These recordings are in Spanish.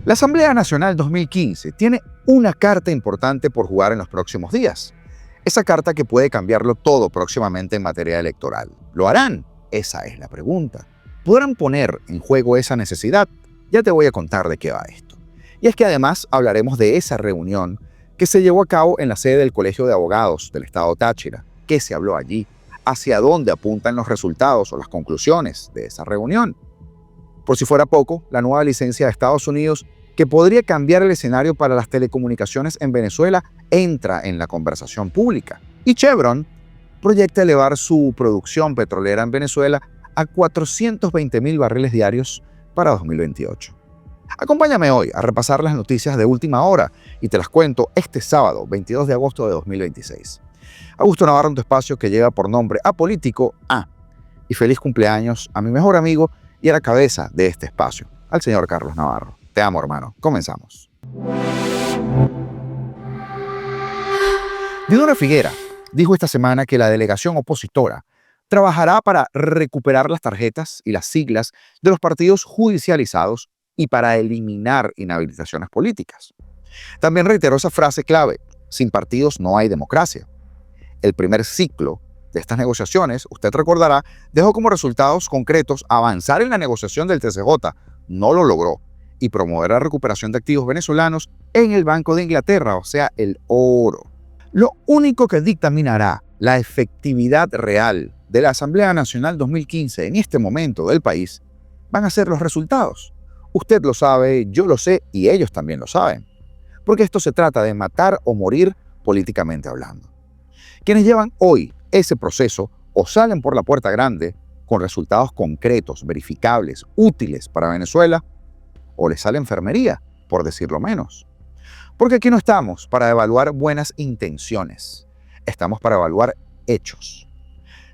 La Asamblea Nacional 2015 tiene una carta importante por jugar en los próximos días. Esa carta que puede cambiarlo todo próximamente en materia electoral. ¿Lo harán? Esa es la pregunta. ¿Podrán poner en juego esa necesidad? Ya te voy a contar de qué va esto. Y es que además hablaremos de esa reunión que se llevó a cabo en la sede del Colegio de Abogados del Estado Táchira. ¿Qué se habló allí? ¿Hacia dónde apuntan los resultados o las conclusiones de esa reunión? Por si fuera poco, la nueva licencia de Estados Unidos, que podría cambiar el escenario para las telecomunicaciones en Venezuela, entra en la conversación pública. Y Chevron proyecta elevar su producción petrolera en Venezuela a 420.000 barriles diarios para 2028. Acompáñame hoy a repasar las noticias de última hora y te las cuento este sábado, 22 de agosto de 2026. Augusto Navarro en tu espacio que lleva por nombre Apolítico A. Y feliz cumpleaños a mi mejor amigo y a la cabeza de este espacio, al señor Carlos Navarro. Te amo, hermano. Comenzamos. Dinora Figuera dijo esta semana que la delegación opositora trabajará para recuperar las tarjetas y las siglas de los partidos judicializados y para eliminar inhabilitaciones políticas. También reiteró esa frase clave: sin partidos no hay democracia. El primer ciclo de estas negociaciones, usted recordará, dejó como resultados concretos avanzar en la negociación del TCJ, no lo logró, y promover la recuperación de activos venezolanos en el Banco de Inglaterra, o sea, el oro. Lo único que dictaminará la efectividad real de la Asamblea Nacional 2015 en este momento del país van a ser los resultados. Usted lo sabe, yo lo sé y ellos también lo saben. Porque esto se trata de matar o morir políticamente hablando. Quienes llevan hoy ese proceso o salen por la puerta grande con resultados concretos, verificables, útiles para Venezuela, o les sale enfermería, por decirlo menos. Porque aquí no estamos para evaluar buenas intenciones, estamos para evaluar hechos.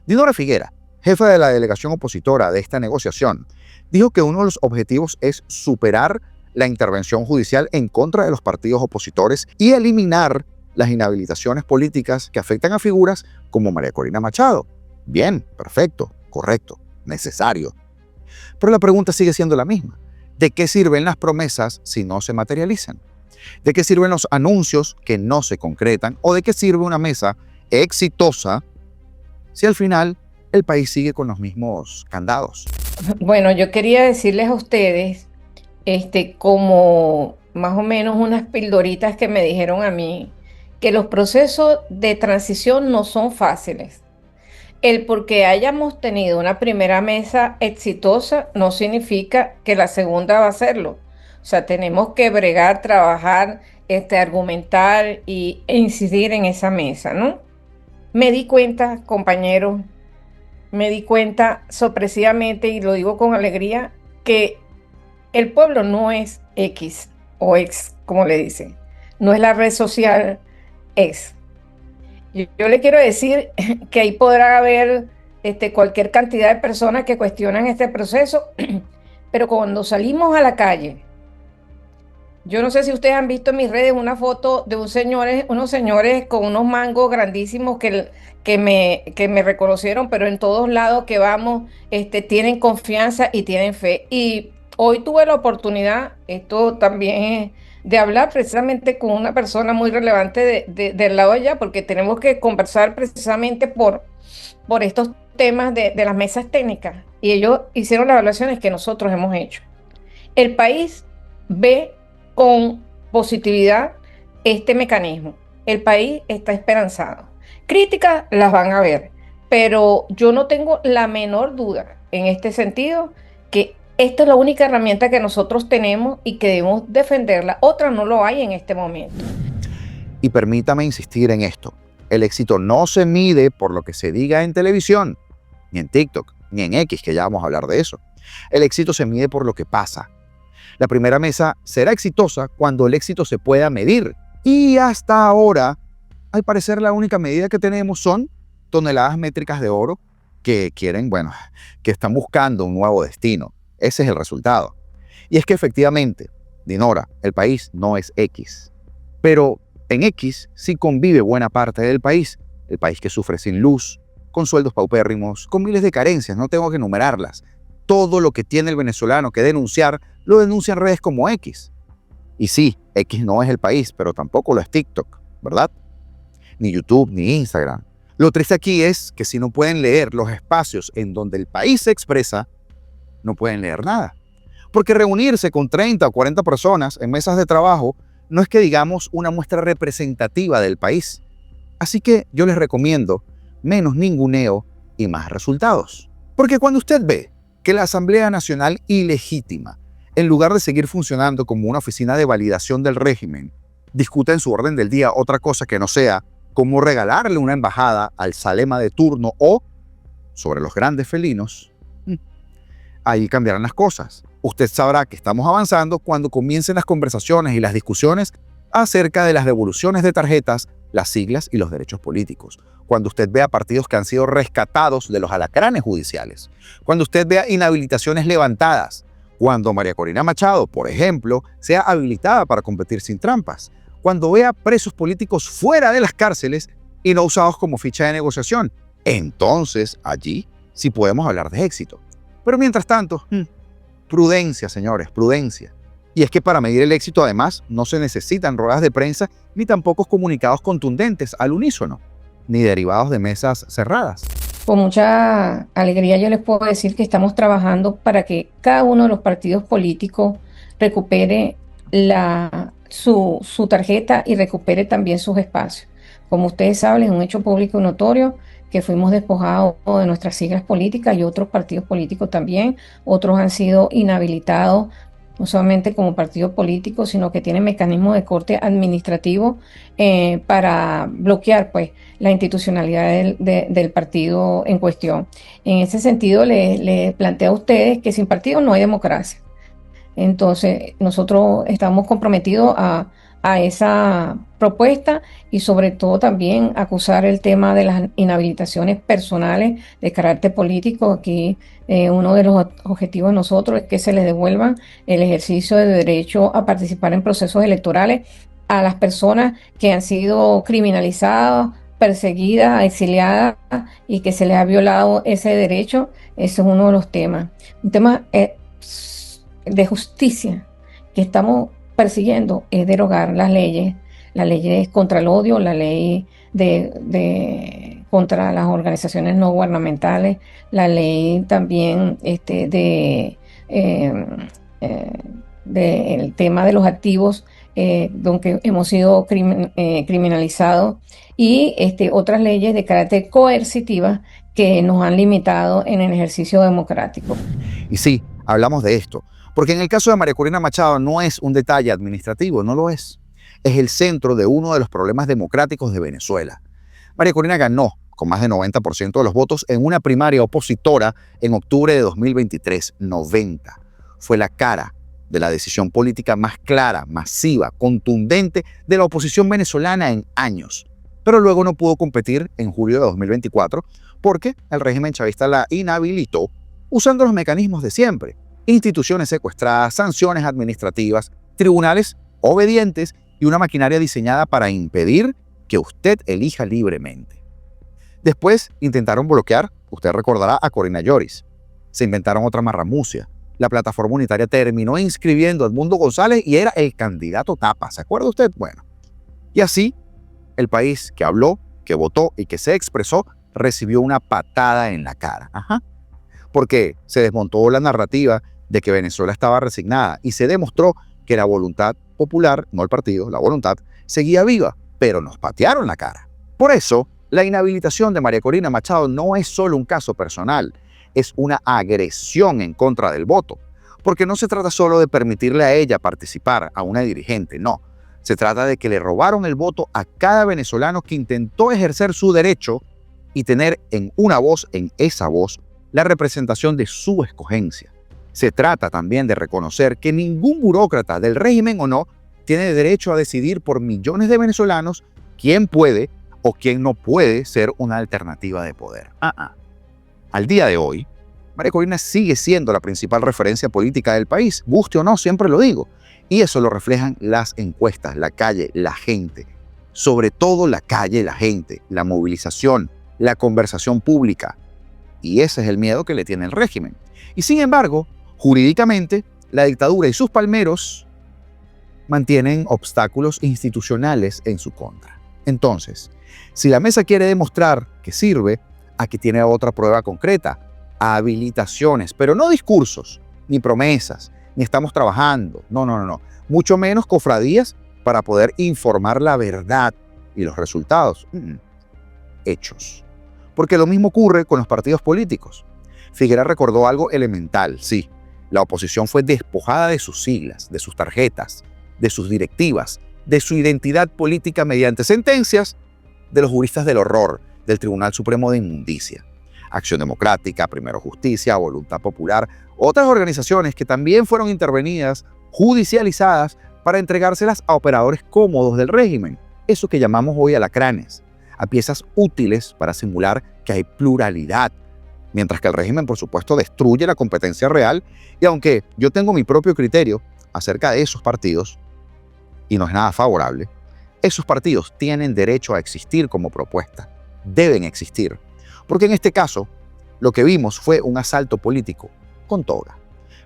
Dinora Figuera, jefa de la delegación opositora de esta negociación, dijo que uno de los objetivos es superar la intervención judicial en contra de los partidos opositores y eliminar las inhabilitaciones políticas que afectan a figuras como María Corina Machado. Bien, perfecto, correcto, necesario. Pero la pregunta sigue siendo la misma. ¿De qué sirven las promesas si no se materializan? ¿De qué sirven los anuncios que no se concretan? ¿O de qué sirve una mesa exitosa si al final el país sigue con los mismos candados? Bueno, yo quería decirles a ustedes, como más o menos unas pildoritas que me dijeron a mí, que los procesos de transición no son fáciles. El porque hayamos tenido una primera mesa exitosa no significa que la segunda va a serlo. O sea, tenemos que bregar, trabajar, argumentar e incidir en esa mesa, ¿no? Me di cuenta, compañeros, me di cuenta sorpresivamente, y lo digo con alegría, que el pueblo no es X o X, como le dicen. No es la red social X. Yo le quiero decir que ahí podrá haber cualquier cantidad de personas que cuestionan este proceso, pero cuando salimos a la calle, yo no sé si ustedes han visto en mis redes una foto de unos señores con unos mangos grandísimos que me reconocieron, pero en todos lados que vamos, tienen confianza y tienen fe. Y hoy tuve la oportunidad, esto también es de hablar precisamente con una persona muy relevante del lado de allá, porque tenemos que conversar precisamente por estos temas de las mesas técnicas. Y ellos hicieron las evaluaciones que nosotros hemos hecho. El país ve con positividad este mecanismo. El país está esperanzado. Críticas las van a ver, pero yo no tengo la menor duda en este sentido que esta es la única herramienta que nosotros tenemos y que debemos defenderla. Otra no lo hay en este momento. Y permítame insistir en esto. El éxito no se mide por lo que se diga en televisión, ni en TikTok, ni en X, que ya vamos a hablar de eso. El éxito se mide por lo que pasa. La primera mesa será exitosa cuando el éxito se pueda medir. Y hasta ahora, al parecer, la única medida que tenemos son toneladas métricas de oro que que están buscando un nuevo destino. Ese es el resultado. Y es que efectivamente, Dinora, el país no es X. Pero en X sí convive buena parte del país. El país que sufre sin luz, con sueldos paupérrimos, con miles de carencias, no tengo que enumerarlas. Todo lo que tiene el venezolano que denunciar, lo denuncia en redes como X. Y sí, X no es el país, pero tampoco lo es TikTok, ¿verdad? Ni YouTube, ni Instagram. Lo triste aquí es que si no pueden leer los espacios en donde el país se expresa, no pueden leer nada. Porque reunirse con 30 o 40 personas en mesas de trabajo no es que digamos una muestra representativa del país. Así que yo les recomiendo menos ninguneo y más resultados. Porque cuando usted ve que la Asamblea Nacional ilegítima, en lugar de seguir funcionando como una oficina de validación del régimen, discuta en su orden del día otra cosa que no sea cómo regalarle una embajada al Salema de turno o sobre los grandes felinos, ahí cambiarán las cosas. Usted sabrá que estamos avanzando cuando comiencen las conversaciones y las discusiones acerca de las devoluciones de tarjetas, las siglas y los derechos políticos. Cuando usted vea partidos que han sido rescatados de los alacranes judiciales. Cuando usted vea inhabilitaciones levantadas. Cuando María Corina Machado, por ejemplo, sea habilitada para competir sin trampas. Cuando vea presos políticos fuera de las cárceles y no usados como ficha de negociación. Entonces, allí sí podemos hablar de éxito. Pero mientras tanto, prudencia, señores, prudencia. Y es que para medir el éxito, además, no se necesitan ruedas de prensa ni tampoco comunicados contundentes al unísono, ni derivados de mesas cerradas. Con mucha alegría yo les puedo decir que estamos trabajando para que cada uno de los partidos políticos recupere su tarjeta y recupere también sus espacios. Como ustedes saben, es un hecho público y notorio que fuimos despojados de nuestras siglas políticas y otros partidos políticos también. Otros han sido inhabilitados, no solamente como partido político, sino que tienen mecanismos de corte administrativo para bloquear pues, la institucionalidad del partido en cuestión. En ese sentido, le planteo a ustedes que sin partido no hay democracia. Entonces, nosotros estamos comprometidos a esa propuesta y sobre todo también acusar el tema de las inhabilitaciones personales de carácter político. Aquí uno de los objetivos de nosotros es que se les devuelvan el ejercicio de derecho a participar en procesos electorales a las personas que han sido criminalizadas, perseguidas, exiliadas y que se les ha violado ese derecho. Ese es uno de los temas. Un tema de justicia que estamos persiguiendo es derogar las leyes contra el odio, la ley contra las organizaciones no gubernamentales, la ley también del tema de los activos, donde hemos sido criminalizados, y otras leyes de carácter coercitiva que nos han limitado en el ejercicio democrático. Y sí, hablamos de esto, porque en el caso de María Corina Machado no es un detalle administrativo, no lo es. Es el centro de uno de los problemas democráticos de Venezuela. María Corina ganó con más de 90% de los votos en una primaria opositora en octubre de 2023, 90. Fue la cara de la decisión política más clara, masiva, contundente de la oposición venezolana en años. Pero luego no pudo competir en julio de 2024 porque el régimen chavista la inhabilitó usando los mecanismos de siempre: instituciones secuestradas, sanciones administrativas, tribunales obedientes y una maquinaria diseñada para impedir que usted elija libremente. Después intentaron bloquear, usted recordará, a Corina Lloris. Se inventaron otra marramucia. La plataforma unitaria terminó inscribiendo a Edmundo González y era el candidato tapa. ¿Se acuerda usted? Bueno, y así el país que habló, que votó y que se expresó recibió una patada en la cara. Porque se desmontó la narrativa de que Venezuela estaba resignada y se demostró que la voluntad popular, no el partido, la voluntad, seguía viva, pero nos patearon la cara. Por eso, la inhabilitación de María Corina Machado no es solo un caso personal, es una agresión en contra del voto, porque no se trata solo de permitirle a ella participar, a una dirigente, no. Se trata de que le robaron el voto a cada venezolano que intentó ejercer su derecho y tener en una voz, en esa voz, la representación de su escogencia. Se trata también de reconocer que ningún burócrata del régimen o no tiene derecho a decidir por millones de venezolanos quién puede o quién no puede ser una alternativa de poder. Al día de hoy, María Corina sigue siendo la principal referencia política del país, guste o no, siempre lo digo. Y eso lo reflejan las encuestas, la calle, la gente. Sobre todo la calle, la gente, la movilización, la conversación pública. Y ese es el miedo que le tiene el régimen. Y sin embargo, jurídicamente, la dictadura y sus palmeros mantienen obstáculos institucionales en su contra. Entonces, si la mesa quiere demostrar que sirve, aquí tiene otra prueba concreta: habilitaciones, pero no discursos, ni promesas, ni estamos trabajando, no, mucho menos cofradías para poder informar la verdad y los resultados. Hechos. Porque lo mismo ocurre con los partidos políticos. Figuera recordó algo elemental, sí. La oposición fue despojada de sus siglas, de sus tarjetas, de sus directivas, de su identidad política mediante sentencias de los juristas del horror, del Tribunal Supremo de Inmundicia, Acción Democrática, Primero Justicia, Voluntad Popular, otras organizaciones que también fueron intervenidas, judicializadas, para entregárselas a operadores cómodos del régimen, eso que llamamos hoy alacranes, a piezas útiles para simular que hay pluralidad, mientras que el régimen, por supuesto, destruye la competencia real. Y aunque yo tengo mi propio criterio acerca de esos partidos, y no es nada favorable, esos partidos tienen derecho a existir como propuesta, deben existir, porque en este caso lo que vimos fue un asalto político con toga.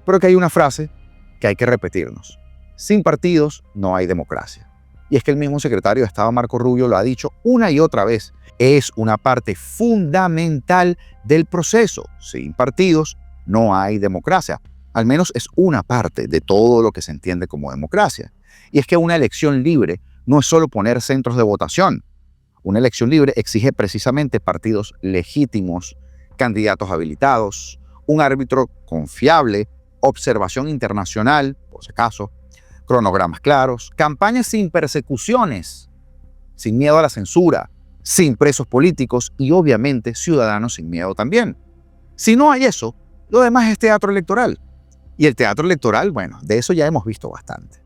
Pero que hay una frase que hay que repetirnos: sin partidos no hay democracia. Y es que el mismo secretario de Estado, Marco Rubio, lo ha dicho una y otra vez: es una parte fundamental del proceso. Sin partidos no hay democracia. Al menos es una parte de todo lo que se entiende como democracia. Y es que una elección libre no es solo poner centros de votación. Una elección libre exige precisamente partidos legítimos, candidatos habilitados, un árbitro confiable, observación internacional, por si acaso, cronogramas claros, campañas sin persecuciones, sin miedo a la censura, sin presos políticos y obviamente ciudadanos sin miedo también. Si no hay eso, lo demás es teatro electoral. Y el teatro electoral, bueno, de eso ya hemos visto bastante.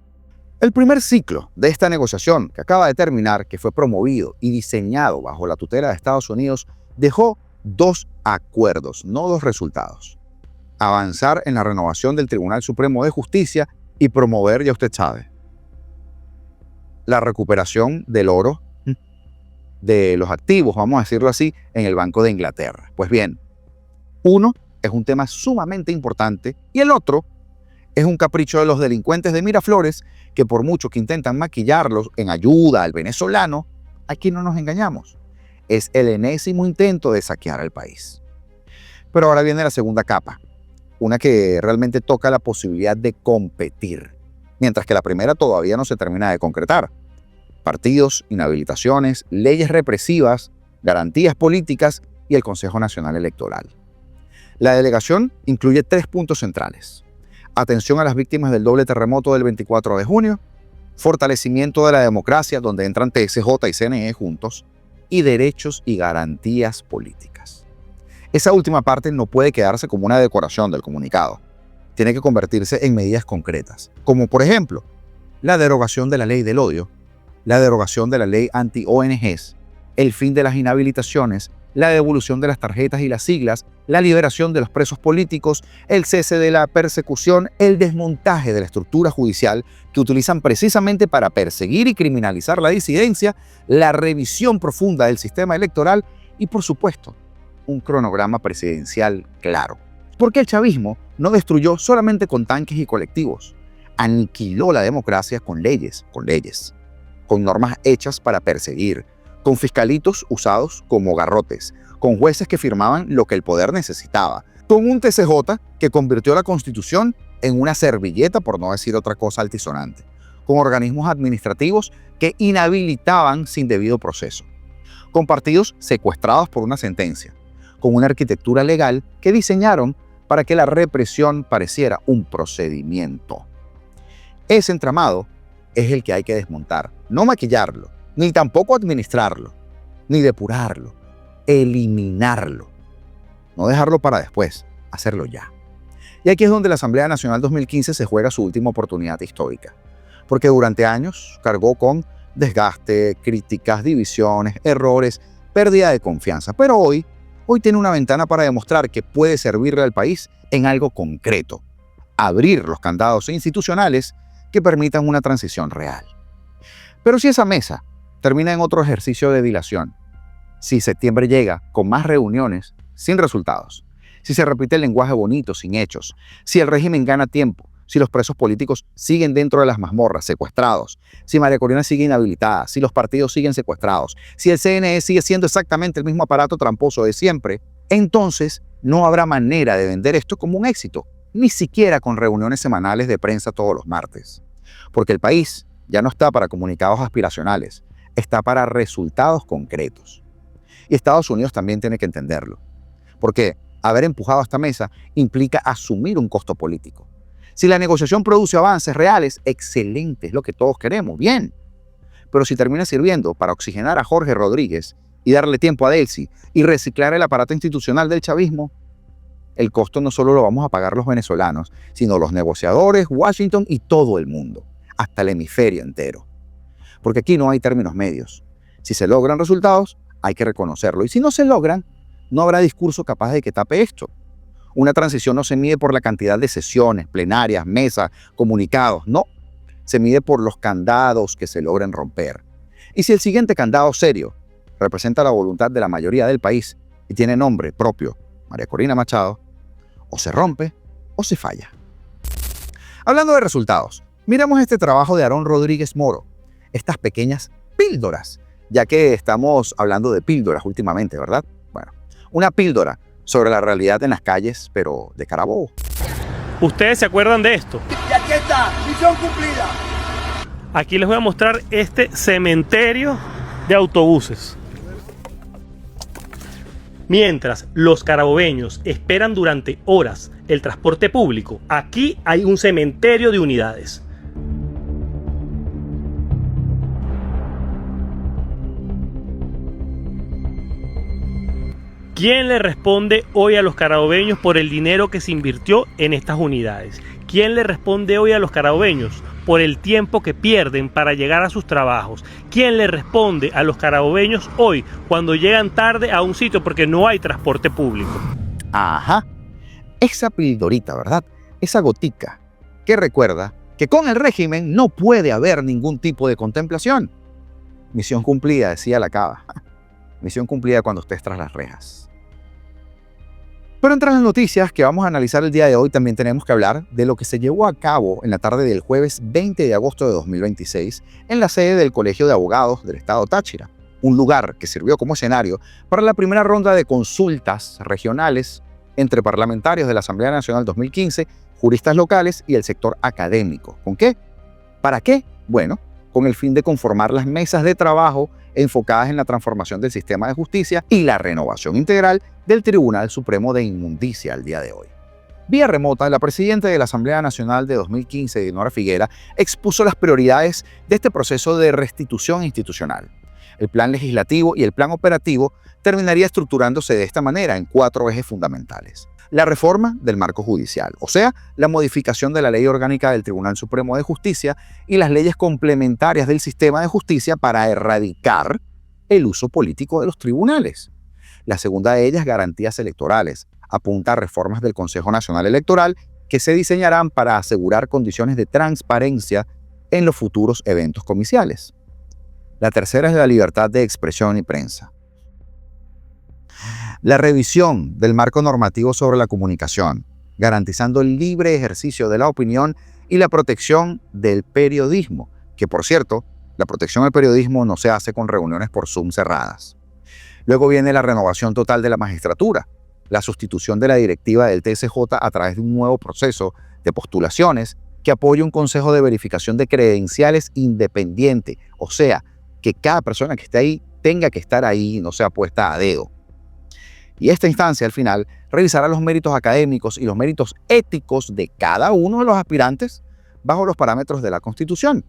El primer ciclo de esta negociación que acaba de terminar, que fue promovido y diseñado bajo la tutela de Estados Unidos, dejó 2 acuerdos, no 2 resultados: avanzar en la renovación del Tribunal Supremo de Justicia y promover, ya usted sabe, la recuperación del oro, de los activos, vamos a decirlo así, en el Banco de Inglaterra. Pues bien, uno es un tema sumamente importante y el otro es un capricho de los delincuentes de Miraflores, que por mucho que intentan maquillarlos en ayuda al venezolano, aquí no nos engañamos, es el enésimo intento de saquear al país. Pero ahora viene la segunda capa, una que realmente toca la posibilidad de competir, mientras que la primera todavía no se termina de concretar: partidos, inhabilitaciones, leyes represivas, garantías políticas y el Consejo Nacional Electoral. La delegación incluye 3 puntos centrales: atención a las víctimas del doble terremoto del 24 de junio, fortalecimiento de la democracia, donde entran TSJ y CNE juntos, y derechos y garantías políticas. Esa última parte no puede quedarse como una decoración del comunicado. Tiene que convertirse en medidas concretas, como por ejemplo, la derogación de la ley del odio, la derogación de la ley anti-ONGs, el fin de las inhabilitaciones, la devolución de las tarjetas y las siglas, la liberación de los presos políticos, el cese de la persecución, el desmontaje de la estructura judicial que utilizan precisamente para perseguir y criminalizar la disidencia, la revisión profunda del sistema electoral y, por supuesto, un cronograma presidencial claro. Porque el chavismo no destruyó solamente con tanques y colectivos, aniquiló la democracia con leyes, con normas hechas para perseguir, con fiscalitos usados como garrotes, con jueces que firmaban lo que el poder necesitaba, con un TCJ que convirtió la Constitución en una servilleta, por no decir otra cosa altisonante, con organismos administrativos que inhabilitaban sin debido proceso, con partidos secuestrados por una sentencia, con una arquitectura legal que diseñaron para que la represión pareciera un procedimiento. Ese entramado es el que hay que desmontar, no maquillarlo, ni tampoco administrarlo, ni depurarlo, eliminarlo. No dejarlo para después, hacerlo ya. Y aquí es donde la Asamblea Nacional 2015 se juega su última oportunidad histórica, porque durante años cargó con desgaste, críticas, divisiones, errores, pérdida de confianza, pero hoy tiene una ventana para demostrar que puede servirle al país en algo concreto: abrir los candados institucionales que permitan una transición real. Pero si esa mesa termina en otro ejercicio de dilación, si septiembre llega con más reuniones sin resultados, si se repite el lenguaje bonito sin hechos, si el régimen gana tiempo, si los presos políticos siguen dentro de las mazmorras, secuestrados, si María Corina sigue inhabilitada, si los partidos siguen secuestrados, si el CNE sigue siendo exactamente el mismo aparato tramposo de siempre, entonces no habrá manera de vender esto como un éxito, ni siquiera con reuniones semanales de prensa todos los martes. Porque el país ya no está para comunicados aspiracionales, está para resultados concretos. Y Estados Unidos también tiene que entenderlo. Porque haber empujado a esta mesa implica asumir un costo político. Si la negociación produce avances reales, excelente, es lo que todos queremos, bien. Pero si termina sirviendo para oxigenar a Jorge Rodríguez y darle tiempo a Delcy y reciclar el aparato institucional del chavismo, el costo no solo lo vamos a pagar los venezolanos, sino los negociadores, Washington y todo el mundo, hasta el hemisferio entero. Porque aquí no hay términos medios. Si se logran resultados, hay que reconocerlo. Y si no se logran, no habrá discurso capaz de que tape esto. Una transición no se mide por la cantidad de sesiones, plenarias, mesas, comunicados, no. Se mide por los candados que se logren romper. Y si el siguiente candado serio representa la voluntad de la mayoría del país y tiene nombre propio, María Corina Machado, o se rompe o se falla. Hablando de resultados, miremos este trabajo de Aarón Rodríguez Moro, estas pequeñas píldoras, ya que estamos hablando de píldoras últimamente, ¿verdad? Bueno, una píldora sobre la realidad en las calles, pero de Carabobo. ¿Ustedes se acuerdan de esto? Y aquí está, misión cumplida. Aquí les voy a mostrar este cementerio de autobuses. Mientras los carabobeños esperan durante horas el transporte público, aquí hay un cementerio de unidades. ¿Quién le responde hoy a los carabobeños por el dinero que se invirtió en estas unidades? ¿Quién le responde hoy a los carabobeños por el tiempo que pierden para llegar a sus trabajos? ¿Quién le responde a los carabobeños hoy cuando llegan tarde a un sitio porque no hay transporte público? Ajá, esa pildorita, ¿verdad? Esa gotica que recuerda que con el régimen no puede haber ningún tipo de contemplación. Misión cumplida, decía la cava. Misión cumplida cuando estés tras las rejas. Pero entre las noticias que vamos a analizar el día de hoy también tenemos que hablar de lo que se llevó a cabo en la tarde del jueves 20 de agosto de 2026 en la sede del Colegio de Abogados del Estado Táchira, un lugar que sirvió como escenario para la primera ronda de consultas regionales entre parlamentarios de la Asamblea Nacional 2015, juristas locales y el sector académico. ¿Con qué? ¿Para qué? Bueno, con el fin de conformar las mesas de trabajo enfocadas en la transformación del sistema de justicia y la renovación integral del Tribunal Supremo de Inmundicia al día de hoy. Vía remota, la presidenta de la Asamblea Nacional de 2015, Dinora Figuera, expuso las prioridades de este proceso de restitución institucional. El plan legislativo y el plan operativo terminaría estructurándose de esta manera en 4 ejes fundamentales. La reforma del marco judicial, o sea, la modificación de la ley orgánica del Tribunal Supremo de Justicia y las leyes complementarias del sistema de justicia para erradicar el uso político de los tribunales. La segunda de ellas, garantías electorales, apunta a reformas del Consejo Nacional Electoral que se diseñarán para asegurar condiciones de transparencia en los futuros eventos comiciales. La tercera es la libertad de expresión y prensa. La revisión del marco normativo sobre la comunicación, garantizando el libre ejercicio de la opinión y la protección del periodismo, que por cierto, la protección del periodismo no se hace con reuniones por Zoom cerradas. Luego viene la renovación total de la magistratura, la sustitución de la directiva del TSJ a través de un nuevo proceso de postulaciones que apoye un consejo de verificación de credenciales independiente, o sea, que cada persona que esté ahí tenga que estar ahí y no sea puesta a dedo. Y esta instancia, al final, revisará los méritos académicos y los méritos éticos de cada uno de los aspirantes bajo los parámetros de la Constitución.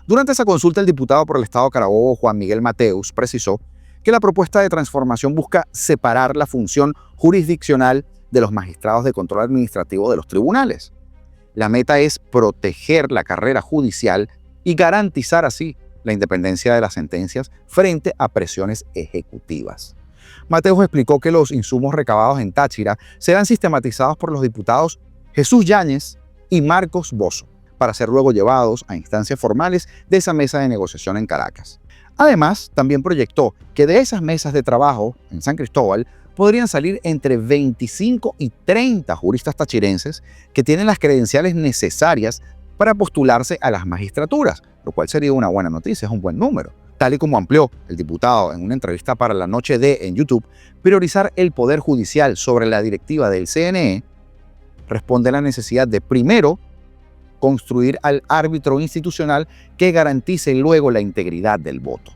Durante esa consulta, el diputado por el Estado Carabobo, Juan Miguel Mateus, precisó que la propuesta de transformación busca separar la función jurisdiccional de los magistrados de control administrativo de los tribunales. La meta es proteger la carrera judicial y garantizar así la independencia de las sentencias frente a presiones ejecutivas. Mateus explicó que los insumos recabados en Táchira serán sistematizados por los diputados Jesús Yáñez y Marcos Bozo para ser luego llevados a instancias formales de esa mesa de negociación en Caracas. Además, también proyectó que de esas mesas de trabajo en San Cristóbal podrían salir entre 25 y 30 juristas tachirenses que tienen las credenciales necesarias para postularse a las magistraturas, lo cual sería una buena noticia, es un buen número. Tal y como amplió el diputado en una entrevista para La Noche de en YouTube, priorizar el Poder Judicial sobre la directiva del CNE responde a la necesidad de, primero, construir al árbitro institucional que garantice luego la integridad del voto.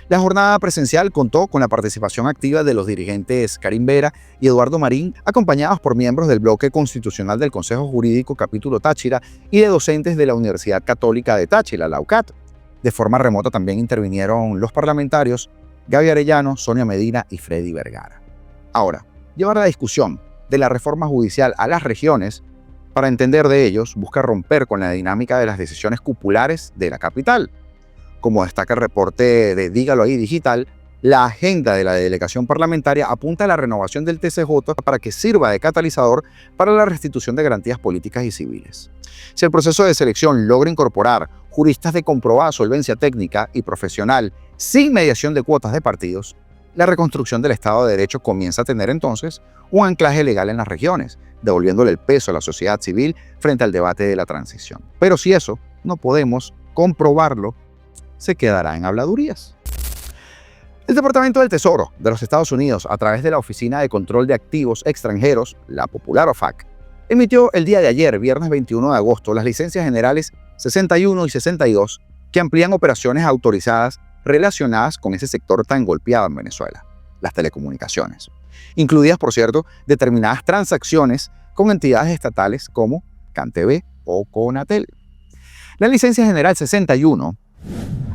La jornada presencial contó con la participación activa de los dirigentes Karim Vera y Eduardo Marín, acompañados por miembros del bloque constitucional del Consejo Jurídico Capítulo Táchira y de docentes de la Universidad Católica de Táchira, la UCAT. De forma remota también intervinieron los parlamentarios Gaby Arellano, Sonia Medina y Freddy Vergara. Ahora, llevar la discusión de la reforma judicial a las regiones, para entender de ellos, busca romper con la dinámica de las decisiones cupulares de la capital. Como destaca el reporte de Dígalo Ahí Digital, la agenda de la delegación parlamentaria apunta a la renovación del TCJ para que sirva de catalizador para la restitución de garantías políticas y civiles. Si el proceso de selección logra incorporar juristas de comprobada solvencia técnica y profesional sin mediación de cuotas de partidos, la reconstrucción del Estado de Derecho comienza a tener entonces un anclaje legal en las regiones, devolviéndole el peso a la sociedad civil frente al debate de la transición. Pero si eso no podemos comprobarlo, se quedará en habladurías. El Departamento del Tesoro de los Estados Unidos, a través de la Oficina de Control de Activos Extranjeros, la popular OFAC, emitió el día de ayer, viernes 21 de agosto, las licencias generales 61 y 62 que amplían operaciones autorizadas relacionadas con ese sector tan golpeado en Venezuela, las telecomunicaciones, incluidas, por cierto, determinadas transacciones con entidades estatales como CanTV o Conatel. La licencia general 61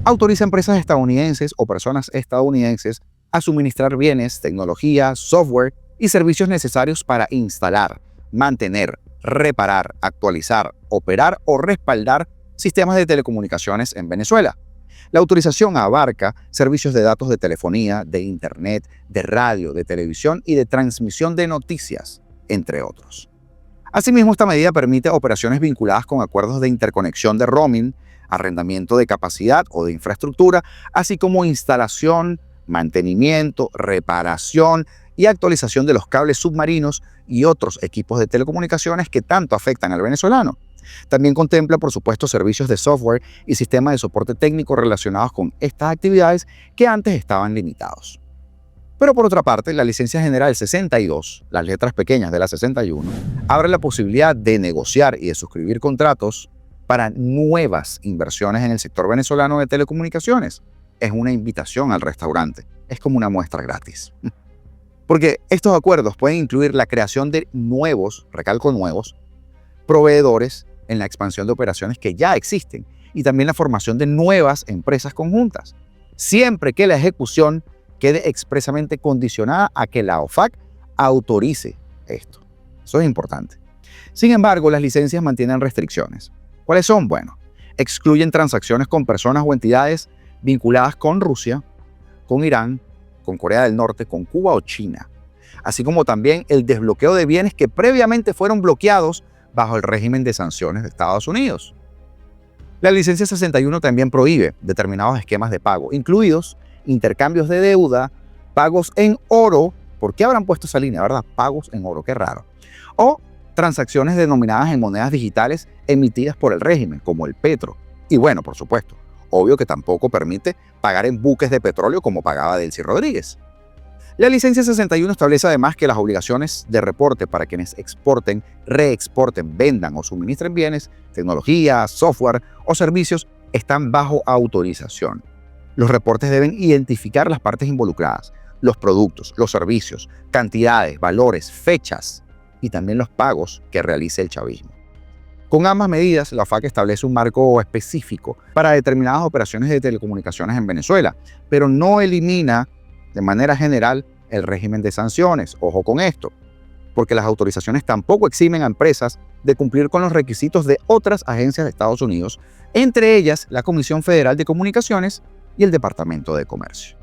autoriza a empresas estadounidenses o personas estadounidenses a suministrar bienes, tecnología, software y servicios necesarios para instalar, mantener, reparar, actualizar, operar o respaldar sistemas de telecomunicaciones en Venezuela. La autorización abarca servicios de datos de telefonía, de internet, de radio, de televisión y de transmisión de noticias, entre otros. Asimismo, esta medida permite operaciones vinculadas con acuerdos de interconexión de roaming, arrendamiento de capacidad o de infraestructura, así como instalación, mantenimiento, reparación y actualización de los cables submarinos y otros equipos de telecomunicaciones que tanto afectan al venezolano. También contempla, por supuesto, servicios de software y sistemas de soporte técnico relacionados con estas actividades que antes estaban limitados. Pero por otra parte, la licencia general 62, las letras pequeñas de la 61, abre la posibilidad de negociar y de suscribir contratos para nuevas inversiones en el sector venezolano de telecomunicaciones. Es una invitación al restaurante, es como una muestra gratis. Porque estos acuerdos pueden incluir la creación de nuevos, recalco nuevos, proveedores en la expansión de operaciones que ya existen y también la formación de nuevas empresas conjuntas, siempre que la ejecución quede expresamente condicionada a que la OFAC autorice esto. Eso es importante. Sin embargo, las licencias mantienen restricciones. ¿Cuáles son? Bueno, excluyen transacciones con personas o entidades vinculadas con Rusia, con Irán, con Corea del Norte, con Cuba o China, así como también el desbloqueo de bienes que previamente fueron bloqueados bajo el régimen de sanciones de Estados Unidos. La licencia 61 también prohíbe determinados esquemas de pago, incluidos intercambios de deuda, pagos en oro. ¿Por qué habrán puesto esa línea, verdad? Pagos en oro, qué raro. O transacciones denominadas en monedas digitales emitidas por el régimen, como el petro. Y bueno, por supuesto, obvio que tampoco permite pagar en buques de petróleo como pagaba Delcy Rodríguez. La licencia 61 establece además que las obligaciones de reporte para quienes exporten, reexporten, vendan o suministren bienes, tecnología, software o servicios están bajo autorización. Los reportes deben identificar las partes involucradas, los productos, los servicios, cantidades, valores, fechas y también los pagos que realice el chavismo. Con ambas medidas, la OFAC establece un marco específico para determinadas operaciones de telecomunicaciones en Venezuela, pero no elimina de manera general el régimen de sanciones. Ojo con esto, porque las autorizaciones tampoco eximen a empresas de cumplir con los requisitos de otras agencias de Estados Unidos, entre ellas la Comisión Federal de Comunicaciones y el Departamento de Comercio.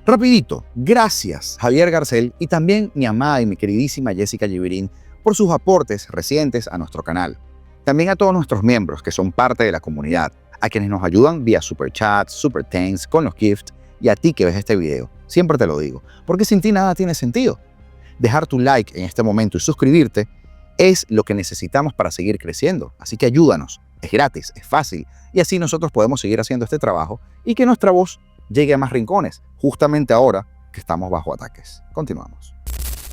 Rapidito, gracias Javier Garcel y también mi amada y mi queridísima Jessica Giverín por sus aportes recientes a nuestro canal. También a todos nuestros miembros que son parte de la comunidad, a quienes nos ayudan vía Super Chat, Super Thanks, con los gifts y a ti que ves este video. Siempre te lo digo, porque sin ti nada tiene sentido. Dejar tu like en este momento y suscribirte es lo que necesitamos para seguir creciendo. Así que ayúdanos, es gratis, es fácil, y así nosotros podemos seguir haciendo este trabajo y que nuestra voz llegue a más rincones, justamente ahora que estamos bajo ataques. Continuamos.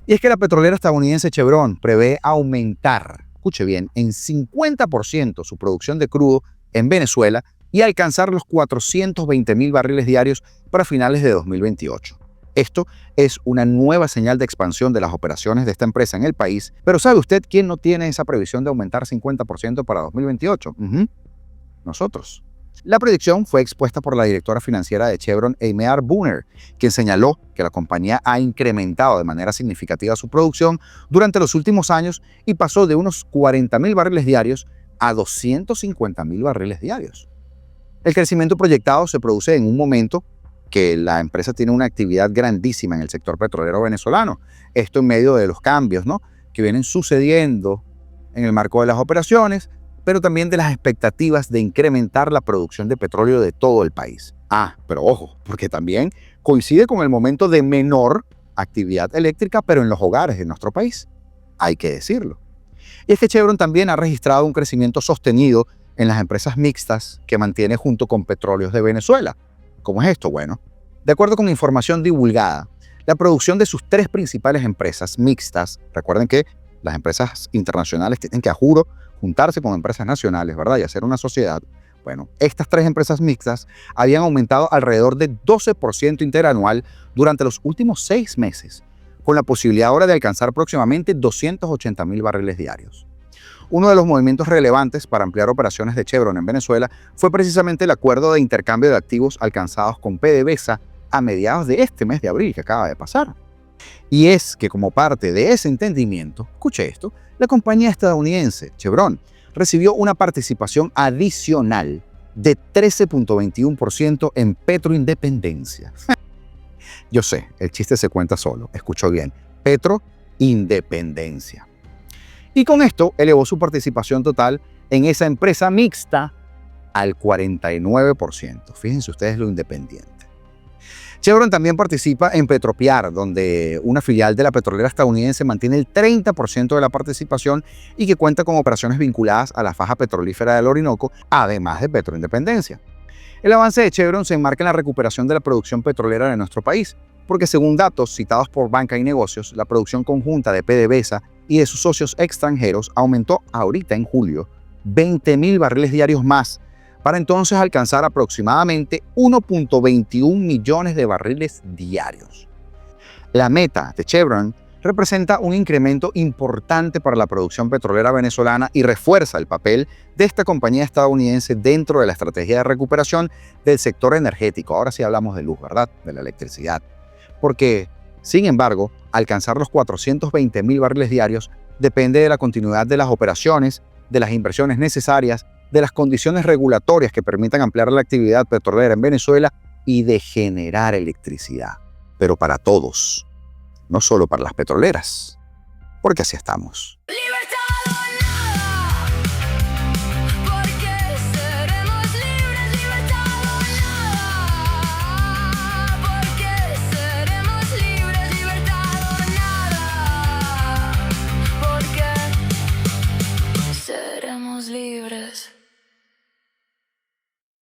Y es que la petrolera estadounidense Chevron prevé aumentar, escuche bien, en 50% su producción de crudo en Venezuela y alcanzar los 420.000 barriles diarios para finales de 2028. Esto es una nueva señal de expansión de las operaciones de esta empresa en el país, pero ¿sabe usted quién no tiene esa previsión de aumentar 50% para 2028? Nosotros. La predicción fue expuesta por la directora financiera de Chevron, Amy Booner, quien señaló que la compañía ha incrementado de manera significativa su producción durante los últimos años y pasó de unos 40.000 barriles diarios a 250.000 barriles diarios. El crecimiento proyectado se produce en un momento que la empresa tiene una actividad grandísima en el sector petrolero venezolano. Esto en medio de los cambios, que vienen sucediendo en el marco de las operaciones, pero también de las expectativas de incrementar la producción de petróleo de todo el país. Pero ojo, porque también coincide con el momento de menor actividad eléctrica, pero en los hogares de nuestro país. Hay que decirlo. Y es que Chevron también ha registrado un crecimiento sostenido en las empresas mixtas que mantiene junto con Petróleos de Venezuela. ¿Cómo es esto? Bueno, de acuerdo con información divulgada, la producción de sus 3 principales empresas mixtas, recuerden que las empresas internacionales tienen que, a juro, juntarse con empresas nacionales, ¿verdad? Y hacer una sociedad. Bueno, estas 3 empresas mixtas habían aumentado alrededor de 12% interanual durante los últimos 6 meses, con la posibilidad ahora de alcanzar próximamente 280.000 barriles diarios. Uno de los movimientos relevantes para ampliar operaciones de Chevron en Venezuela fue precisamente el acuerdo de intercambio de activos alcanzados con PDVSA a mediados de este mes de abril que acaba de pasar. Y es que como parte de ese entendimiento, escuche esto, la compañía estadounidense Chevron recibió una participación adicional de 13.21% en Petroindependencia. Yo sé, el chiste se cuenta solo, escuchó bien, Petroindependencia. Y con esto elevó su participación total en esa empresa mixta al 49%. Fíjense ustedes lo independiente. Chevron también participa en Petropiar, donde una filial de la petrolera estadounidense mantiene el 30% de la participación y que cuenta con operaciones vinculadas a la faja petrolífera del Orinoco, además de Petroindependencia. El avance de Chevron se enmarca en la recuperación de la producción petrolera de nuestro país, porque según datos citados por Banca y Negocios, la producción conjunta de PDVSA y de sus socios extranjeros aumentó ahorita en julio 20.000 barriles diarios más, para entonces alcanzar aproximadamente 1.21 millones de barriles diarios. La meta de Chevron representa un incremento importante para la producción petrolera venezolana y refuerza el papel de esta compañía estadounidense dentro de la estrategia de recuperación del sector energético. Ahora sí hablamos de luz, ¿verdad? De la electricidad. Porque, sin embargo, alcanzar los 420.000 barriles diarios depende de la continuidad de las operaciones, de las inversiones necesarias, de las condiciones regulatorias que permitan ampliar la actividad petrolera en Venezuela y de generar electricidad. Pero para todos, no solo para las petroleras, porque así estamos.